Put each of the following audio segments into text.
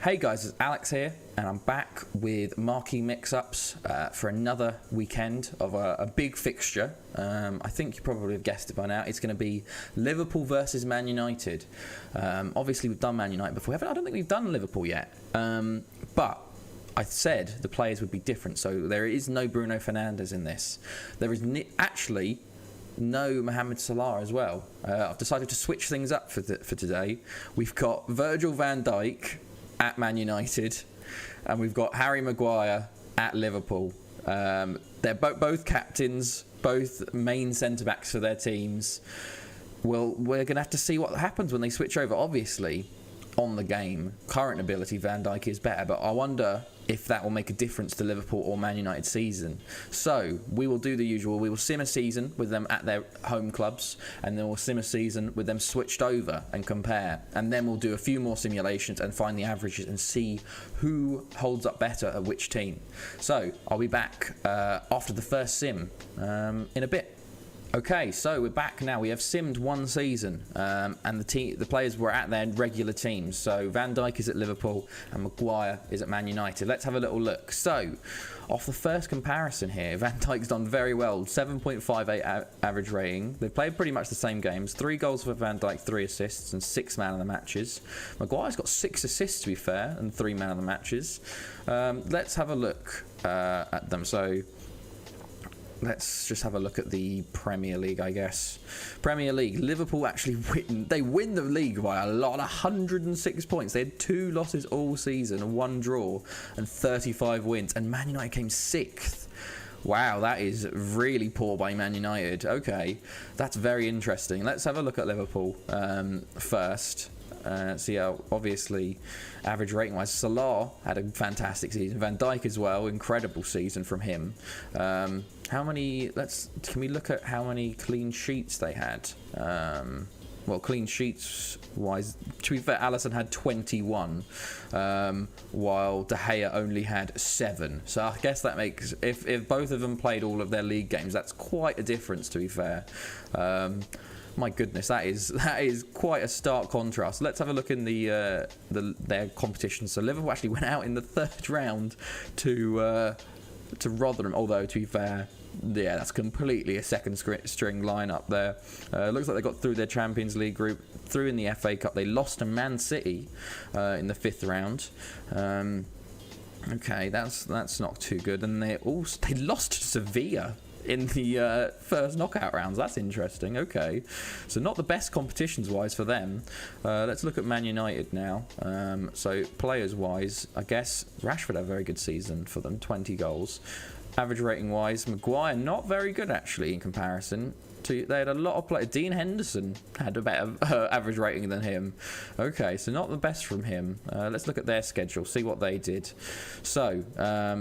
Hey guys, it's Alex here, and I'm back with Marquee Mix-Ups for another weekend of a big fixture. I think you probably have guessed it by now. It's going to be Liverpool versus Man United. Obviously, we've done Man United before. I don't think we've done Liverpool yet. But I said the players would be different, so there is no Bruno Fernandes in this. There is actually no Mohamed Salah as well. I've decided to switch things up for today. We've got Virgil van Djik at Man United, and we've got Harry Maguire at Liverpool. They're both captains, both main centre-backs for their teams. Well, we're going to have to see what happens when they switch over. Obviously, on the game, current ability, Van Dijk is better, but I wonder if that will make a difference to Liverpool or Man United season. So we will do the usual. We will sim a season with them at their home clubs, and then we'll sim a season with them switched over and compare. And then we'll do a few more simulations and find the averages and see who holds up better at which team. So I'll be back after the first sim in a bit. Okay, so we're back now. We have simmed one season, and the players were at their regular teams. So Van Dijk is at Liverpool and Maguire is at Man United. Let's have a little look. So, off the first comparison here, Van Dijk's done very well. 7.58 average rating. They've played pretty much the same games. 3 goals for Van Dijk, 3 assists, and 6 man of the matches. Maguire's got 6 assists, to be fair, and 3 man of the matches. Let's have a look at them. So, let's just have a look at the Premier League, I guess. Premier League, Liverpool actually win the league by a lot, 106 points. They had 2 losses all season, 1 draw, and 35 wins. And Man United came 6th. Wow, that is really poor by Man United. Okay, that's very interesting. Let's have a look at Liverpool first. See how, obviously, average rating-wise, Salah had a fantastic season. Van Dijk as well, incredible season from him. Can we look at how many clean sheets they had? Well, clean sheets-wise, to be fair, Alisson had 21, while De Gea only had 7. So I guess that makes, if both of them played all of their league games, that's quite a difference, to be fair. My goodness, that is quite a stark contrast. Let's have a look in their competition. So Liverpool actually went out in the 3rd round to Rotherham. Although, to be fair, yeah, that's completely a second string lineup there. Looks like they got through their Champions League group, through in the FA Cup. They lost to Man City in the 5th round. Okay, that's not too good. And they lost to Sevilla in the first knockout rounds. That's interesting. Okay, so not the best competitions-wise for them. Let's look at Man United now. So players-wise, I guess Rashford had a very good season for them, 20 goals. Average rating-wise, Maguire not very good actually in comparison. They had a lot of players. Dean Henderson had a better average rating than him. Okay, so not the best from him. Let's look at their schedule, see what they did. So,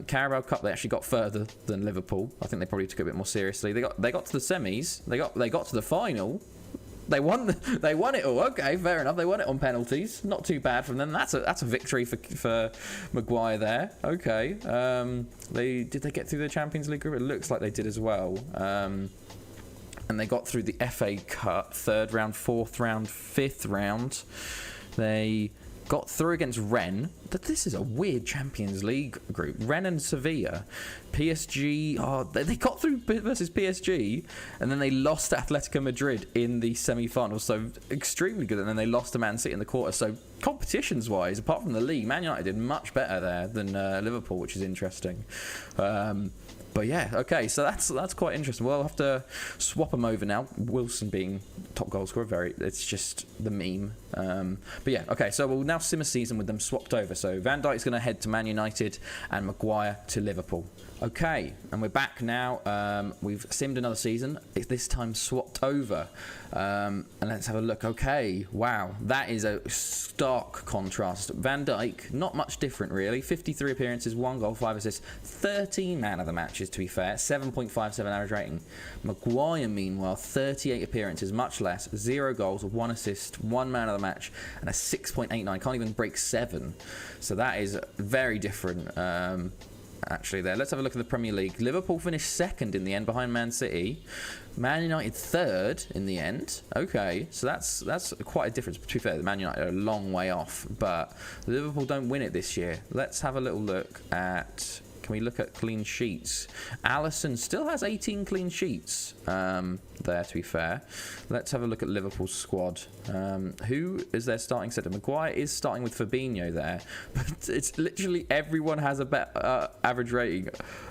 Carabao Cup, they actually got further than Liverpool. I think they probably took it a bit more seriously. They got to the semis. They got to the final. They won it all. Okay, fair enough. They won it on penalties. Not too bad from them. That's a victory for Maguire there. Okay. Did they get through the Champions League group? It looks like they did as well. And they got through the FA Cup, 3rd round, 4th round, 5th round. They got through against Rennes. This is a weird Champions League group. Rennes and Sevilla. PSG, they got through versus PSG, and then they lost to Atletico Madrid in the semi-finals. So extremely good. And then they lost to Man City in the quarter. So competitions-wise, apart from the league, Man United did much better there than Liverpool, which is interesting. But yeah, okay, so that's quite interesting. We'll have to swap them over now. Wilson being top goal scorer, it's just the meme. But yeah, okay, so we'll now sim a season with them swapped over. So Van Dijk's going to head to Man United and Maguire to Liverpool. Okay, and we're back now. We've simmed another season. It's this time swapped over. And let's have a look. Okay, wow, that is a stark contrast. Van Dijk, not much different really. 53 appearances, 1 goal, 5 assists, 13 man of the matches, to be fair. 7.57 average rating. Maguire, meanwhile, 38 appearances, much less. 0 goals, 1 assist, 1 man of the match, and a 6.89. Can't even break 7. So that is very different. actually, there. Let's have a look at the Premier League. Liverpool finished second in the end behind Man City. Man United third in the end. Okay, so that's quite a difference. To be fair, Man United are a long way off, but Liverpool don't win it this year. Let's have a little look at... Can we look at clean sheets? Alisson still has 18 clean sheets there, to be fair. Let's have a look at Liverpool's squad. Who is their starting centre? Maguire is starting with Fabinho there, but it's literally everyone has a better average rating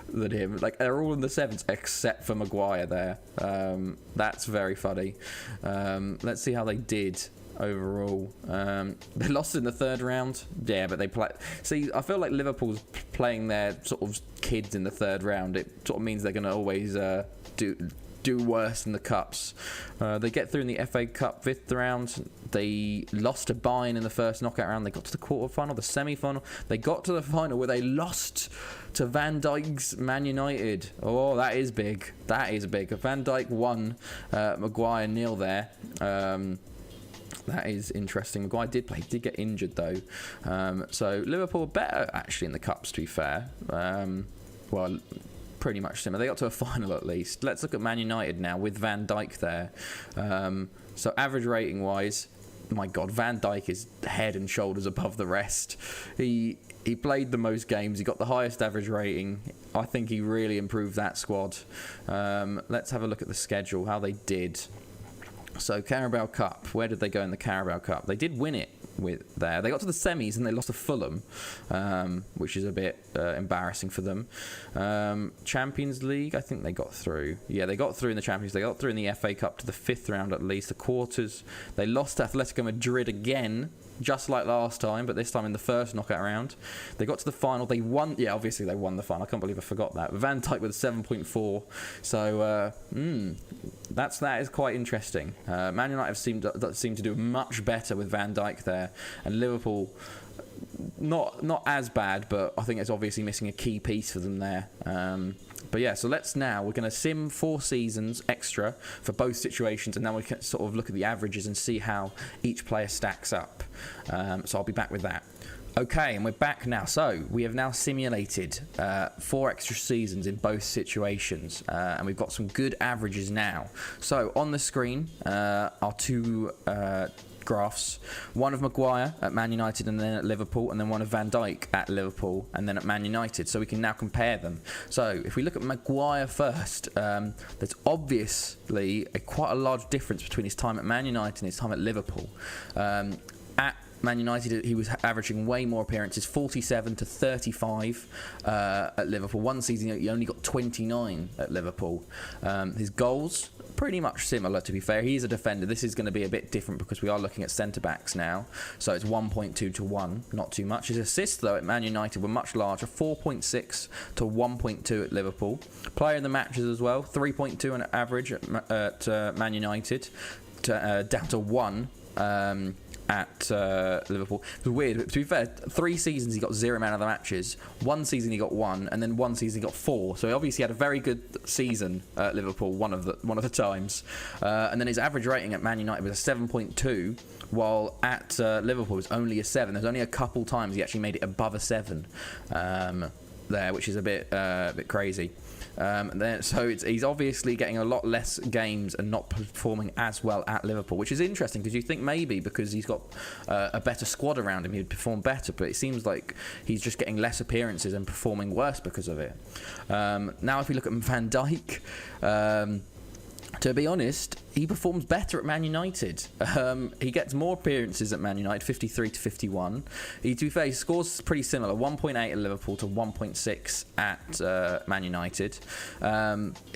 than him. Like, they're all in the sevens except for Maguire there. That's very funny. Let's see how they did overall. They lost in the third round. Yeah, but they play. See, I feel like Liverpool's playing their sort of kids in the third round. It sort of means they're going to always do worse in the cups. They get through in the FA Cup fifth round. They lost to Bayern in the first knockout round. They got to the quarter-final, the semi-final. They got to the final where they lost to Van Dijk's Man United. Oh, that is big. That is big. Van Dijk won, Maguire nil there. That is interesting. Maguire did play. He did get injured, though. So Liverpool are better, actually, in the Cups, to be fair. Well, pretty much similar. They got to a final, at least. Let's look at Man United now with Van Dijk there. So average rating-wise, my God, Van Dijk is head and shoulders above the rest. He played the most games. He got the highest average rating. I think he really improved that squad. Let's have a look at the schedule, how they did. So Carabao Cup, where did they go in the Carabao Cup? They did win it with there. They got to the semis and they lost to Fulham, which is a bit embarrassing for them. Champions League, I think they got through. Yeah, they got through in the Champions League. They got through in the FA Cup to the fifth round at least, the quarters. They lost to Atletico Madrid again, just like last time, but this time in the first knockout round. They got to the final. They won. Yeah, obviously they won the final. I can't believe I forgot that. Van Dijk with a 7.4. So that is quite interesting. Man United seem to do much better with Van Dijk there, and Liverpool not as bad, but I think it's obviously missing a key piece for them there. But yeah, so we're going to sim 4 seasons extra for both situations, and now we can sort of look at the averages and see how each player stacks up. So I'll be back with that. Okay, and we're back now. So we have now simulated 4 extra seasons in both situations, and we've got some good averages now. So on the screen are 2 graphs, one of Maguire at Man United and then at Liverpool, and then one of Van Dijk at Liverpool and then at Man United, so we can now compare them. So if we look at Maguire first, there's obviously quite a large difference between his time at Man United and his time at Liverpool. At Man United, he was averaging way more appearances, 47 to 35 at Liverpool. One season, he only got 29 at Liverpool. His goals, pretty much similar, to be fair. He's a defender. This is going to be a bit different because we are looking at centre-backs now. So it's 1.2 to 1, not too much. His assists, though, at Man United were much larger, 4.6 to 1.2 at Liverpool. Player in the matches as well, 3.2 on average at Man United, down to 1 at Liverpool. It was weird. To be fair, 3 seasons he got 0 man of the matches. 1 season he got 1, and then 1 season he got 4. So he obviously had a very good season at Liverpool one of the times. And then his average rating at Man United was a 7.2, while at Liverpool it was only a 7. There's only a couple times he actually made it above a 7 there, which is a bit crazy. So he's obviously getting a lot less games and not performing as well at Liverpool, which is interesting because you think maybe because he's got a better squad around him he'd perform better, but it seems like he's just getting less appearances and performing worse because of it. Now if we look at Van Dijk, to be honest, he performs better at Man United. He gets more appearances at Man United, 53 to 51. To be fair, he scores pretty similar, 1.8 at Liverpool to 1.6 at Man United.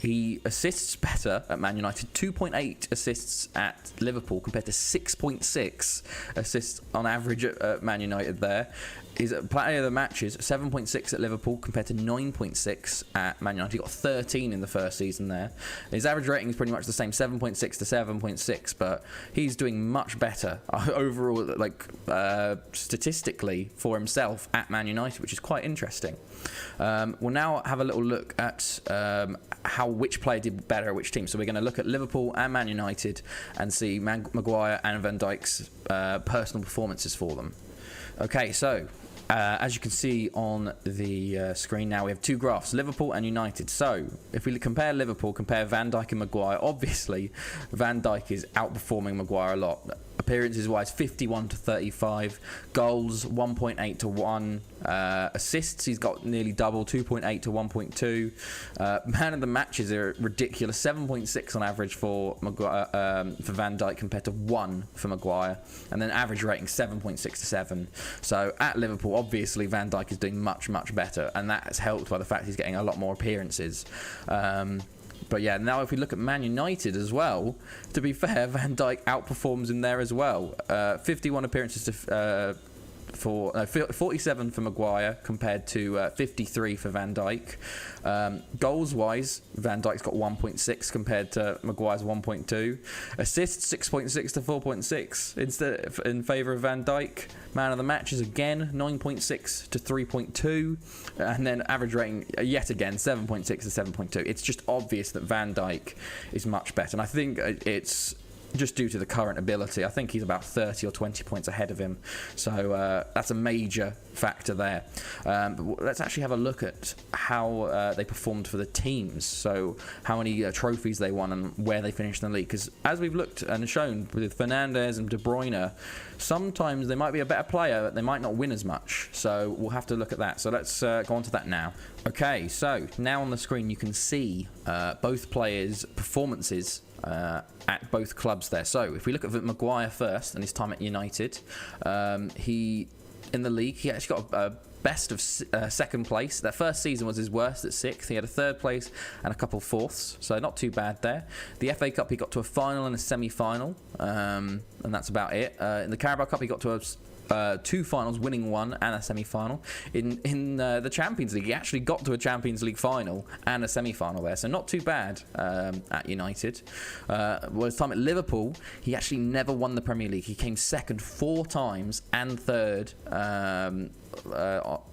He assists better at Man United, 2.8 assists at Liverpool compared to 6.6 assists on average at Man United there. His player of the matches, 7.6 at Liverpool compared to 9.6 at Man United. He got 13 in the first season there. His average rating is pretty much the same, 7.6 to 7.6, but he's doing much better overall, statistically for himself at Man United, which is quite interesting. We'll now have a little look at which player did better at which team. So we're going to look at Liverpool and Man United and see Maguire and Van Dijk's personal performances for them. Okay, so As you can see on the screen now, we have two graphs, Liverpool and United. So, if we compare Liverpool, compare Van Dijk and Maguire, obviously Van Dijk is outperforming Maguire a lot. Appearances-wise, 51 to 35. Goals, 1.8 to 1. Assists, he's got nearly double, 2.8 to 1.2. Man of the matches are ridiculous, 7.6 on average for Maguire, for Van Dijk compared to 1 for Maguire. And then average rating, 7.6 to 7. So at Liverpool, obviously Van Dijk is doing much, much better. And that's helped by the fact he's getting a lot more appearances. But yeah, now if we look at Man United as well, to be fair, Van Dijk outperforms him there as well. 51 appearances to 47 for Maguire compared to 53 for Van Dijk. Goals-wise, Van Dijk's got 1.6 compared to Maguire's 1.2. Assists, 6.6 to 4.6 in favour of Van Dijk. Man of the matches again, 9.6 to 3.2. And then average rating, yet again, 7.6 to 7.2. It's just obvious that Van Dijk is much better. And I think it's just due to the current ability. I think he's about 30 or 20 points ahead of him. So that's a major factor there. But let's actually have a look at how they performed for the teams. So how many trophies they won and where they finished in the league. Because as we've looked and shown with Fernandes and De Bruyne, sometimes they might be a better player, but they might not win as much. So we'll have to look at that. So let's go on to that now. Okay, so now on the screen you can see both players' performances at both clubs there. So if we look at Maguire first and his time at United, he in the league he actually got a best of second place. That first season was his worst at 6th. He had a 3rd place and a couple 4ths, so not too bad there. The FA Cup he got to a final and a semi-final, and that's about it. In the Carabao Cup he got to a 2 finals, winning 1 and a semi-final. In the Champions League, he actually got to a Champions League final and a semi-final there, so not too bad at United. Well, his time at Liverpool, he actually never won the Premier League. He came 2nd 4 times and 3rd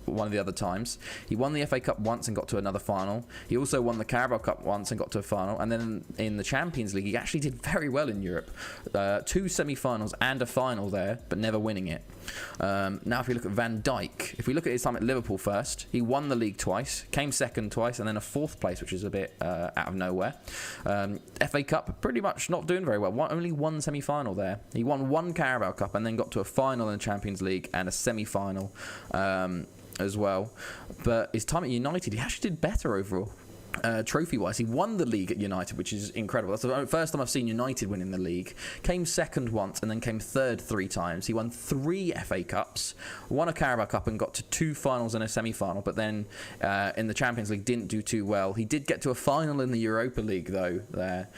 one of the other times. He won the FA Cup once and got to another final. He also won the Carabao Cup once and got to a final. And then in the Champions League, he actually did very well in Europe. 2 semi-finals and a final there, but never winning it. Now if we look at Van Dijk, if we look at his time at Liverpool first, he won the league twice, came 2nd twice, and then a 4th place, which is a bit out of nowhere. FA Cup, pretty much not doing very well. Only 1 semi-final there. He won 1 Carabao Cup and then got to a final in the Champions League and a semi-final as well. But his time at United, he actually did better overall. Trophy-wise, he won the league at United, which is incredible. That's the first time I've seen United win in the league. Came 2nd once and then came 3rd 3 times. He won 3 FA Cups, won a Carabao Cup and got to 2 finals and a semi-final, but then in the Champions League didn't do too well. He did get to a final in the Europa League though there.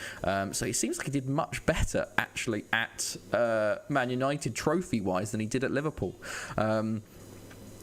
So it seems like he did much better actually at Man United trophy-wise than he did at Liverpool.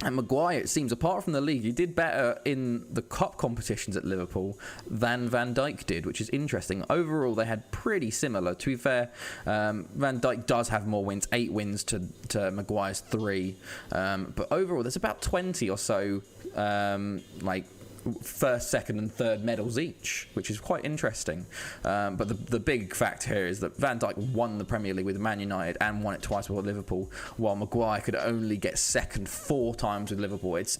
And Maguire, it seems, apart from the league, he did better in the cup competitions at Liverpool than Van Dijk did, which is interesting. Overall, they had pretty similar. To be fair, Van Dijk does have more wins, 8 wins to Maguire's 3. But overall, there's about 20 or so, like, 1st, 2nd and 3rd medals each, which is quite interesting. But the big fact here is that Van Dijk won the Premier League with Man United and won it twice with Liverpool, while Maguire could only get 2nd 4 times with Liverpool. It's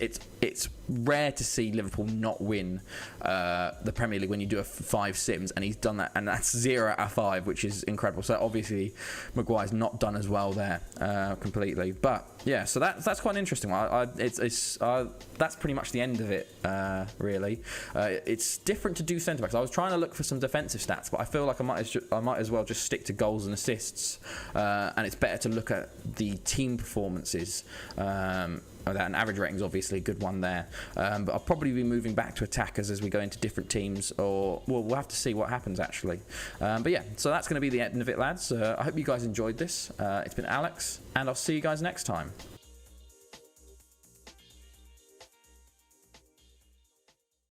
rare to see Liverpool not win the Premier League when you do a 5 sims, and he's done that, and that's 0 out of 5, which is incredible. So obviously Maguire's not done as well there completely. But yeah, so that's quite an interesting one. That's pretty much the end of it. Really, it's different to do centre backs. I was trying to look for some defensive stats, but I feel like I might as well just stick to goals and assists, and it's better to look at the team performances. An average rating is obviously a good one there, but I'll probably be moving back to attackers as we go into different teams, or we'll have to see what happens actually. But yeah, so that's going to be the end of it, lads. I hope you guys enjoyed this. It's been Alex, and I'll see you guys next time.